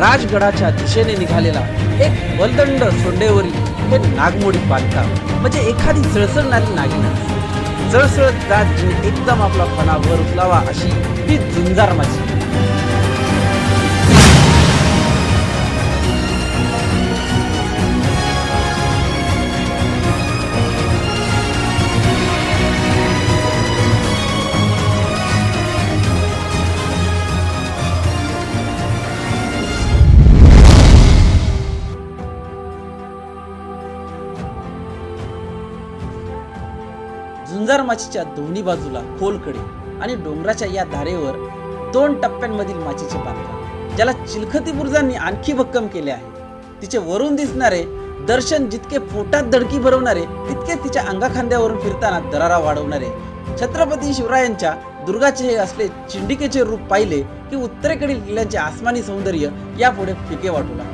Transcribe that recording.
राजगडाच्या दिशेने निघालेला एक बलदंड सोंडेवरील हे नागमोडी बांधकाम म्हणजे एखादी सळसळणारी नागिन. सळसळत जात जिने एकदम आपला फणा वर उचलावा अशी ही झुंजार माची. झुंजार माचीच्या दोन्ही बाजूला खोलकडे आणि डोंगराच्या या धारेवर 2 टप्प्यांमधील माचीचे बांधकाम, ज्याला चिलखती बुरुजांनी आणखी भक्कम केले आहे. तिचे वरून दिसणारे दर्शन जितके पोटात धडकी भरवणारे, तितके तिच्या अंगाखांद्यावरून फिरताना दरारा वाढवणारे छत्रपती शिवरायांच्या दुर्गाचे हे असले चिंडिकेचे रूप पाहिले की उत्तरेकडील किल्ल्यांचे आसमानी सौंदर्य यापुढे फिके वाटू लागले.